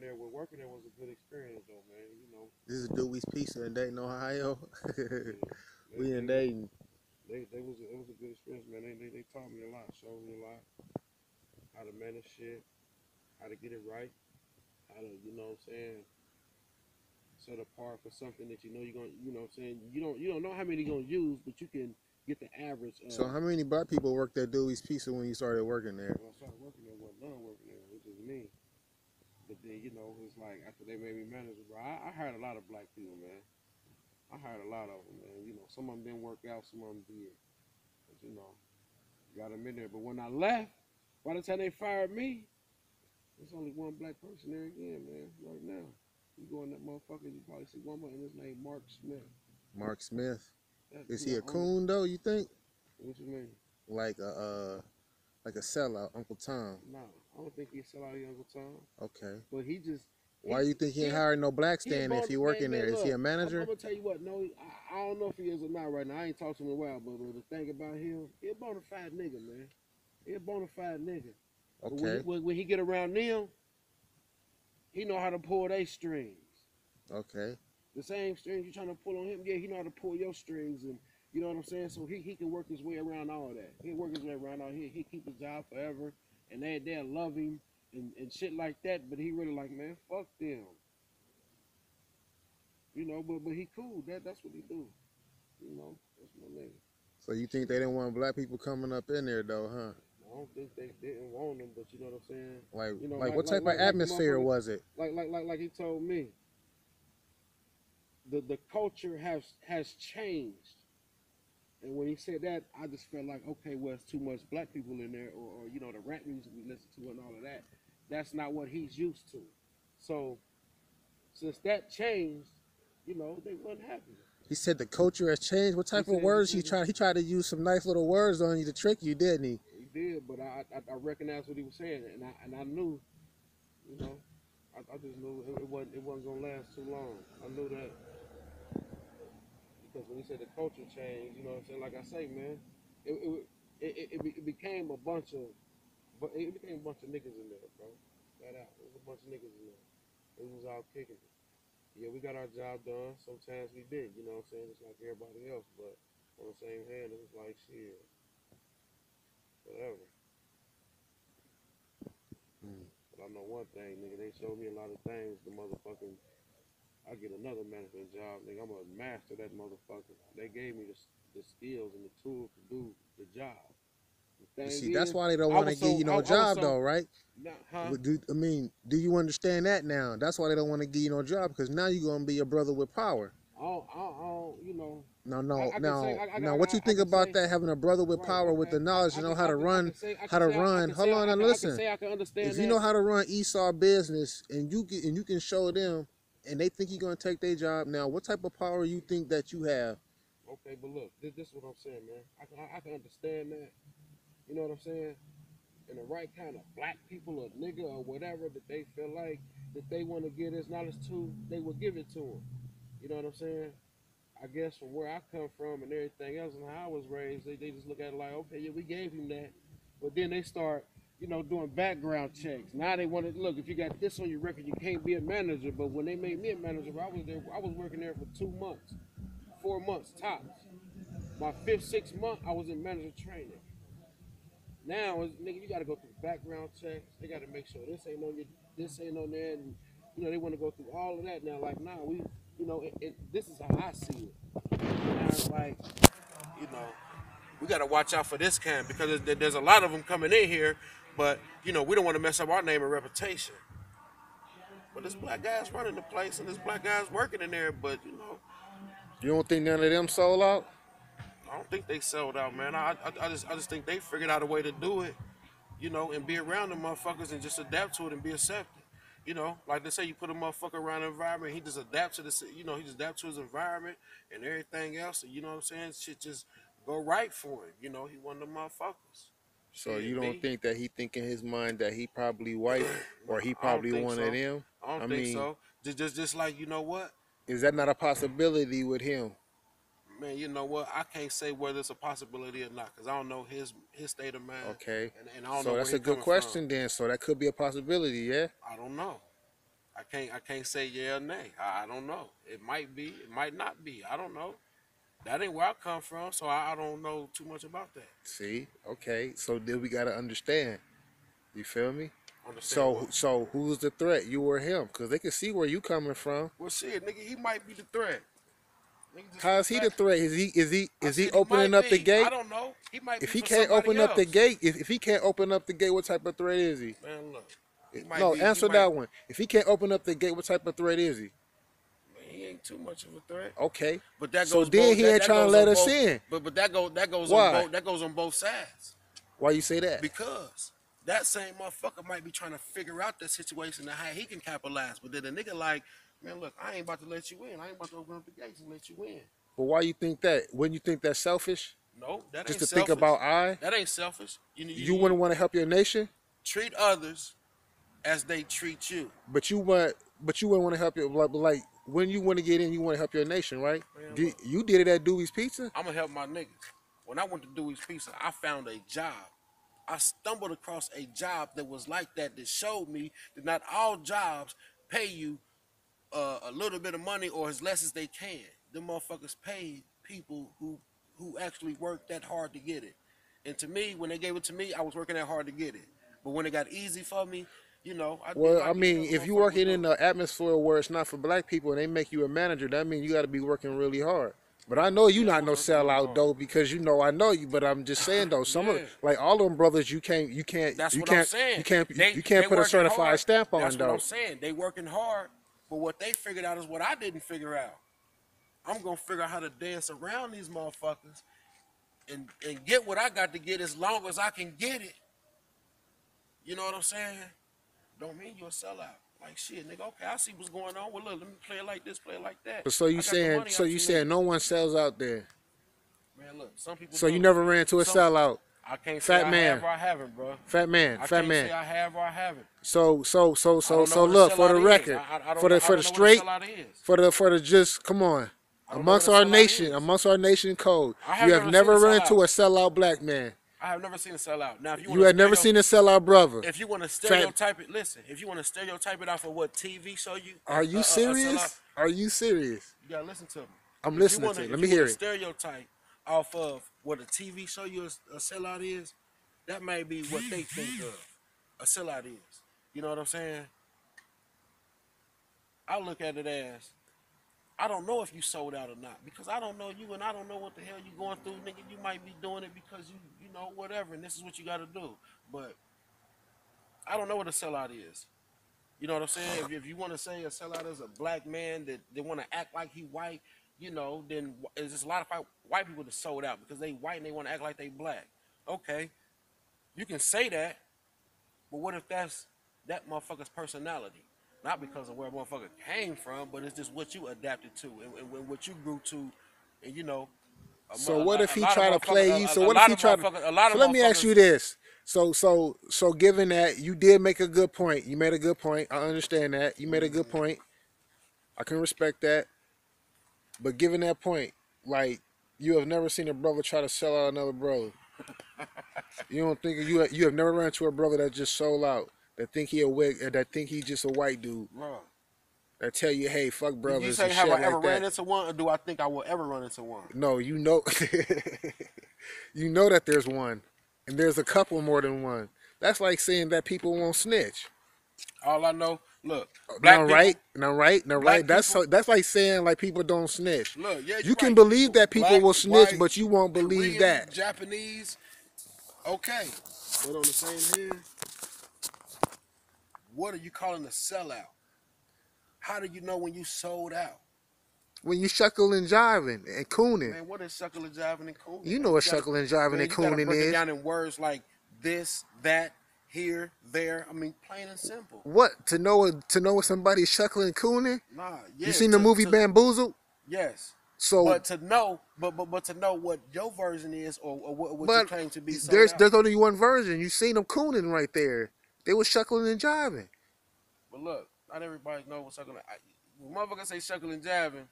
there. Well, working there was a good experience, though, man. You know. This is Dewey's Pizza in Dayton, Ohio. Yeah. We in Dayton. They was it was a good experience, man. They taught me a lot, showed me a lot, how to manage shit, how to get it right, how to what I'm saying, set apart for something that you know you're gonna what I'm saying, you don't know how many you're gonna use, but you can get the average So of. how many black people worked at Dewey's Pizza when you started working there? When I started working there, wasn't none working there, it was just me. But then it's like after they made me manager, bro, I hired a lot of black people, man. I hired a lot of them, man. Some of them didn't work out, some of them did. But got them in there. But when I left, by the time they fired me, there's only one black person there again, man. Right now, you go in that motherfucker, you probably see one more, and his name Mark Smith. Mark Smith. That's Is the he a only. coon though? You think? What you mean? Like a sellout, Uncle Tom. Nah, I don't think he sell out Uncle Tom. Okay. But he just. Why you think he ain't hiring no blacks then if he working there? Is he a I'm manager? gonna tell you what. No, I don't know if he is or not right now. I ain't talked to him in a while, but the thing about him, he a bona fide nigga, man. He a bona fide nigga. Okay. When he get around them, he know how to pull their strings. Okay. The same strings you trying to pull on him, yeah, he know how to pull your strings, and you know what I'm saying. So he can work his way around all that. He work his way around all. He keep his job forever, and they'll love him and shit like that. But he really like, man, fuck them. But he cool. That's what he do. That's my nigga. So you think they didn't want black people coming up in there though, huh? I don't think they didn't want him, but you know what I'm saying. Like what type of atmosphere was it? Like he told me. The culture has changed, and when he said that, I just felt like, okay, well, it's too much black people in there, or the rap music we listen to and all of that. That's not what he's used to. So since that changed, they wasn't happy. He said the culture has changed. What type of words he tried? He tried to use some nice little words on you to trick you, didn't he? He did, but I recognized what he was saying, and I knew, I just knew it wasn't gonna last too long. I knew that because when he said the culture changed, you know what I'm saying. Like I say, man, it became a bunch of, niggas in there, bro. Flat out, it was a bunch of niggas in there. It was all kicking it. Yeah, we got our job done. Sometimes we did, you know what I'm saying? Just like everybody else, but on the same hand, it was like, shit, whatever. But I know one thing, nigga, they showed me a lot of things. The motherfucking, I get another management job, nigga, I'm gonna master that motherfucker. They gave me the skills and the tools to do the job. You see, that's why they don't want to give you no job, though, right? Huh? Do you understand that now? That's why they don't want to give you no job, because now you're gonna be a brother with power. Now, what you think about that? Having a brother with power, with the knowledge, you know how to run, Hold on, and listen. I can understand If you know how to run Esau business, and you can show them, and they think you're gonna take their job, now what type of power you think that you have? Okay, but look, this is what I'm saying, man. I can understand that. You know what I'm saying? And the right kind of black people or nigga or whatever that they feel like that they want to give this knowledge to, they will give it to them. You know what I'm saying? I guess from where I come from and everything else and how I was raised, they just look at it like, okay, yeah, we gave him that. But then they start, doing background checks. Now they want to, look, if you got this on your record, you can't be a manager. But when they made me a manager, I was working there for 2 months, 4 months tops. My 5th, 6th month, I was in manager training. Now, nigga, you got to go through background checks. They got to make sure this ain't on there, and they want to go through all of that. Now, like, nah, this is how I see it. Now, it's like, we got to watch out for this kind because there's a lot of them coming in here, but we don't want to mess up our name and reputation. But this black guy's running the place, and this black guy's working in there, but You don't think none of them sold out? I don't think they sold out, man. I just think they figured out a way to do it, and be around the motherfuckers and just adapt to it and be accepted. Like they say, you put a motherfucker around the environment, he just adapts to he just adapts to his environment and everything else. And you know what I'm saying? Shit just go right for him. He one of them motherfuckers. So you don't think that he think in his mind that he probably white or he probably one of them? I don't think so. Just like, what? Is that not a possibility with him? Man, you know what? I can't say whether it's a possibility or not because I don't know his state of mind. Okay. And I don't know so where that's a good question then. So that could be a possibility, yeah? I don't know. I can't say yeah or nay. I don't know. It might be. It might not be. I don't know. That ain't where I come from, so I don't know too much about that. See, okay, so then we gotta understand. You feel me? Understand So what? so who's the threat, you or him? Because they can see where you coming from. Well, shit, nigga, he might be the threat. Nigga, just for How the is he the fact. threat? Is he I said he opening might up the be. I gate? don't know. He might If be he for can't somebody open up the else. gate, if he can't open up the gate, what type of threat is he? Man, look, he might No, be. He answer might. that one. If he can't open up the gate, what type of threat is he? Man, he ain't too much of a threat. Okay. But that So goes then both. he ain't That trying to goes let on us both. in. But that goes on Why? both. That goes on both sides. Why you say that? Because that same motherfucker might be trying to figure out that situation and how he can capitalize. But then the nigga like, man, look, I ain't about to let you in. I ain't about to open up the gates and let you in. But why you think that? Wouldn't you think that's selfish? No, that Just ain't to think selfish. about I? That ain't selfish. You wouldn't want to help your nation, Treat others as they treat you. but you wouldn't want to help your like when you want to get in, you want to help your nation, right? Man, look, You did it at Dewey's Pizza. I'm gonna help my niggas. When I went to Dewey's Pizza, I found a job. I stumbled across a job that was like that showed me that not all jobs pay you a little bit of money or as less as they can. Them motherfuckers pay people who actually worked that hard to get it. And to me, when they gave it to me, I was working that hard to get it. But when it got easy for me, I did Well, I like any mean, other if you motherfucker would working in do. an atmosphere where it's not for black people and they make you a manager, that means you got to be working really hard. But I know you Yeah, I not was no working really sellout hard. though because I know you. But I'm just saying though, some of Yeah, like all them brothers, you can't you can't that's you what I'm can't saying. you can't They you can't they put a working certified hard. stamp on That's what I'm though. saying. They working hard, but what they figured out is what I didn't figure out. I'm gonna figure out how to dance around these motherfuckers and get what I got to get as long as I can get it. You know what I'm saying? Don't mean you're a sellout. Like shit, nigga. Okay, I see what's going on. Well, look, let me play it like this, play it like that. But so you I got the saying money so out you you saying niggas. no one sells out there. Man, look, some people So you do. never ran to a Some sellout. I can't say Fat I have man, or I haven't, bro. fat man, I fat can't man. say I have or I haven't. I don't know So what a look for the sellout is. record, I for the don't know what a straight, sellout is. for the just come on, I don't know what a is. amongst our nation code, I you have have never seen a never run sellout. into a sellout black man. I have never seen a sellout. Now, if you want You to have never stereo, seen a sellout brother. if you want to Fat, stereotype it, listen. If you want to stereotype it off of what TV show you are you a sellout, serious? Are you serious? you gotta listen to me. I'm listening to you. If Let you me wanna hear it. stereotype off of what a TV show you a sellout is, that may be what they think of a sellout is. You know what I'm saying? I look at it as I don't know if you sold out or not because I don't know you and I don't know what the hell you going through, nigga. You might be doing it because you know whatever, and this is what you got to do. But I don't know what a sellout is. You know what I'm saying? If you want to say a sellout is a black man that they want to act like he white, then there's just a lot of white people that sold out because they white and they want to act like they black. Okay, you can say that, but what if that's that motherfucker's personality? Not because of where a motherfucker came from, but it's just what you adapted to and what you grew to, and So what if a he lot of try to motherfuckers, play you? So a what if lot he of try to? motherfuckers, a lot So of let me ask you motherfuckers. this. So given that you did make a good point, you made a good point. I understand that you made a good point. I can respect that. But given that point, like you have never seen a brother try to sell out another brother. You don't think you have never run into a brother that just sold out, that think he a wig, that think he just a white dude, Bro, that tell you, hey, fuck did you brothers say and have I shit ever like ran that. into one, or do I think I will ever run into one? No, you know, you know that there's one, and there's a couple more than one. That's like saying that people won't snitch. All I know, look, Now black right, people, now right, now right. black people. That's like saying like people don't snitch. Look, yeah, You you're can right. believe that people Black, will snitch, white, but you won't believe Korean, that. Japanese. Okay, but on the same hand, what are you calling a sellout? How do you know when you sold out? When you shuckle and jiving and cooning, Man, what is shuckle and jiving and cooning, you man? know what shuckle and jiving and You gotta cooning break it is. down in words like this, that, here, there. I mean, plain and simple. What to know what somebody's shuckling and cooning? Nah, You yeah, seen the movie Bamboozled? yes. So, But to know, but to know what your version is, or what you but claim to be sold there's out. there's only one version. You seen them cooning right there. They was shuckling and jiving. But look, not everybody knows what shuckle. When motherfuckers say shuckle and jiving,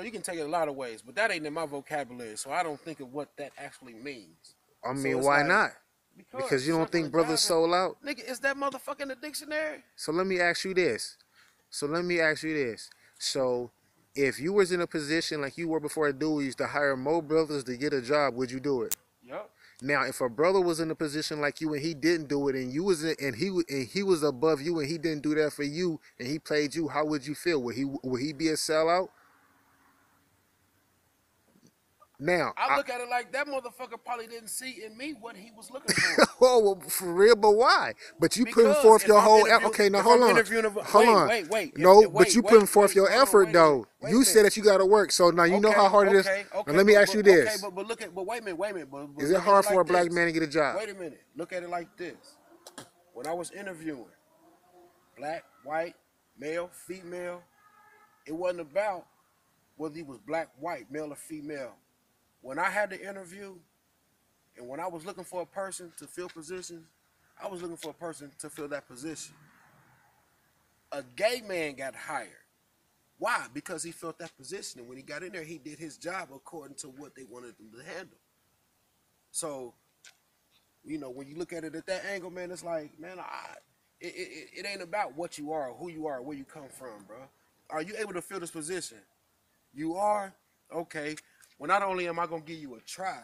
you can take it a lot of ways, but that ain't in my vocabulary, so I don't think of what that actually means. I So mean, it's why like not? Because Because you don't circling think and brothers jiving, sold out? nigga, is that motherfucker in the dictionary? So let me ask you this. So let me ask you this. So if you was in a position like you were before Dewey's to hire more brothers to get a job, would you do it? Yup. Now, if a brother was in a position like you and he didn't do it, and you was in, and he was above you and he didn't do that for you, and he played you, how would you feel? Would he be a sellout? Now, I I, look at it like that motherfucker probably didn't see in me what he was looking for. oh, well, for real, but why? But you putting Because forth your whole okay. Now if hold I'm on, interviewing, hold on. No, but you putting forth your hold on, effort wait a minute, though. wait a You said minute. that you got to work, so now you know how Okay, hard it is. okay, Now okay, let me ask you this: but look at, but wait a minute, but is it look at it hard for a like black this. man to get a job? Wait a minute, look at it like this. When I was interviewing, black, white, male, female, it wasn't about whether he was black, white, male, or female. When I had the interview, and when I was looking for a person to fill positions, I was looking for a person to fill that position. A gay man got hired. Why? Because he filled that position, and when he got in there, he did his job according to what they wanted him to handle. So, when you look at it at that angle, man, it's like, man, it ain't about what you are, or who you are, or where you come from, bro. Are you able to fill this position? You are? Okay. Well, not only am I gonna give you a try,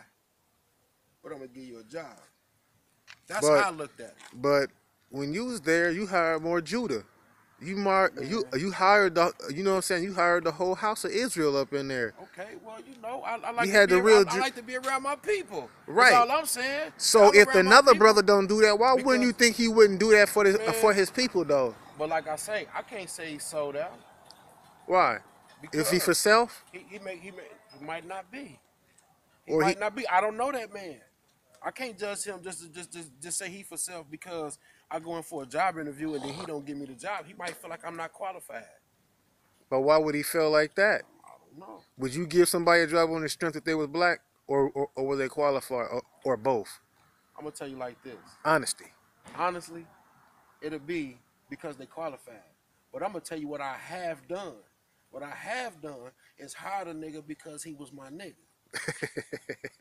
but I'm gonna give you a job. That's But how I looked at it. but when you was there, you hired more Judah. Man, You hired the you know what I'm saying. You hired the whole house of Israel up in there. okay, well, I You like to had be the real I like to be around my people. That's right. all I'm saying. So I'm if around my another people brother don't do that, why wouldn't because, you think he wouldn't do that for man, his people though? but like I say, I can't say he sold out Why? If he for because self he might not be. He or he might not be. I don't know that man. I can't judge him just say he for self because I go in for a job interview and then he don't give me the job. He might feel like I'm not qualified. but why would he feel like that? I don't know. Would you give somebody a job on the strength that they was black or were they qualified or both? I'm gonna tell you like this. Honesty. Honestly, it'll be because they qualified. But I'm gonna tell you what I have done. What I have done is hired a nigga because he was my nigga.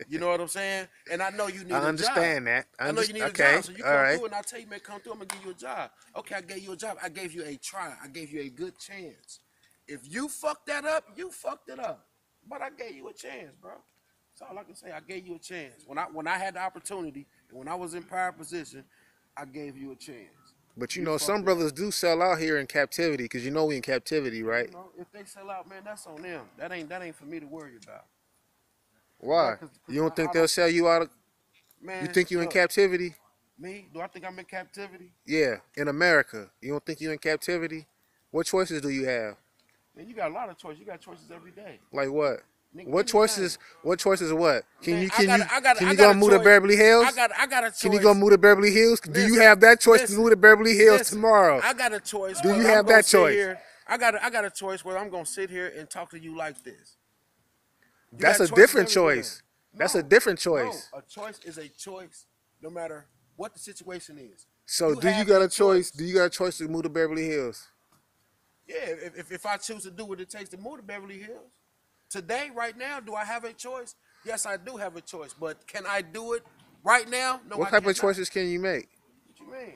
You know what I'm saying? And I know you I need a job. understand that. I know you need a Okay. job. So you All come right. through and I tell you, man, come through, I'm gonna give you a job. Okay, I gave you a job. I gave you a try. I gave you a good chance. If you fucked that up, you fucked it up. But I gave you a chance, bro. That's all I can say. I gave you a chance. When I had the opportunity and when I was in power position, I gave you a chance. But You some fucked it up. brothers do sell out here in captivity because we in captivity, right? If they sell out, man, that's on them. That ain't for me to worry about. Why? Cause You don't think I they'll don't, sell you out of? You man, think you in look, captivity? me, do I think I'm in captivity? Yeah, in America. You don't think you in captivity? What choices do you have? Man, you got a lot of choices. You got choices every day. Like what? Nigga, What anything. choices? What choices? What? Man, I Can you got go a move to choice. Beverly Hills? I got a Can you go choice. move to Beverly Hills? Do you Listen, have that choice to listen, move to Beverly Hills listen. tomorrow? I got a choice Do you whether I'm have gonna that sit choice? here. I got a choice whether I'm gonna sit here and talk to you like this. You That's got a choices different everywhere. choice. That's a No, different no. choice. A choice is a choice, no matter what the situation is. So You do you have got a a choice? Do choice. you got a choice to move to Beverly Hills? Yeah, if I choose to do what it takes to move to Beverly Hills, today, right now, do I have a choice? Yes, I do have a choice. But can I do it right now? No, What I type of cannot. choices can you make? What you mean?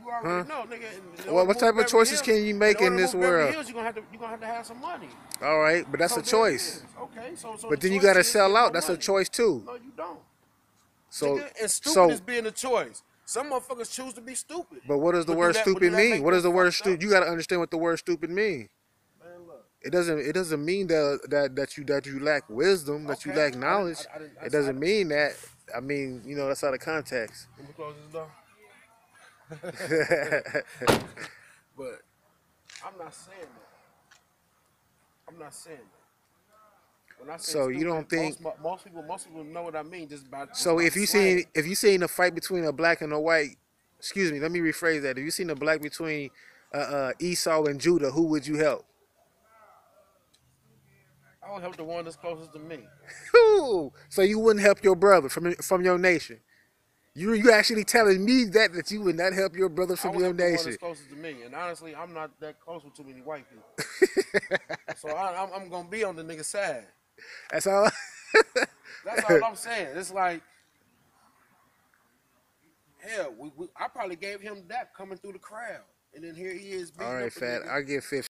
You already Huh? know, nigga. In order to What move to type of Beverly choices Hills, can you make in this world? you're gonna have some money. All right, but that's So a there it choice. is. Okay, so But the then you choice gotta is sell getting out. more That's a money. choice too. No, you don't, So, nigga. And stupid so, is being a choice. Some motherfuckers choose to be stupid. but what does the Do word that? But do stupid that mean? make What them does the word fucked up? stupid? You gotta understand what the word stupid mean. Man, look. It doesn't mean that you lack wisdom, that you Okay, lack knowledge. I didn't. It doesn't mean that. I mean, that's out of context. Let me close this door. But I'm not saying that. I'm not saying that. When I say So you stupid, don't think most people know what I mean just so by the slang. if you seen a fight between a black and a white, excuse me, let me rephrase that. If you seen a black between Esau and Judah, who would you help? I would help the one that's closest to me. Whew. So you wouldn't help your brother from your nation. You actually telling me that you would not help your brother I from would your help the one that's nation. closest to me. And honestly, I'm not that close with too many white people. So I'm gonna be on the nigga side. That's all. That's all I'm saying. It's like hell, I probably gave him that coming through the crowd, and then here he is All beating right, up a fat. nigga. I get 50.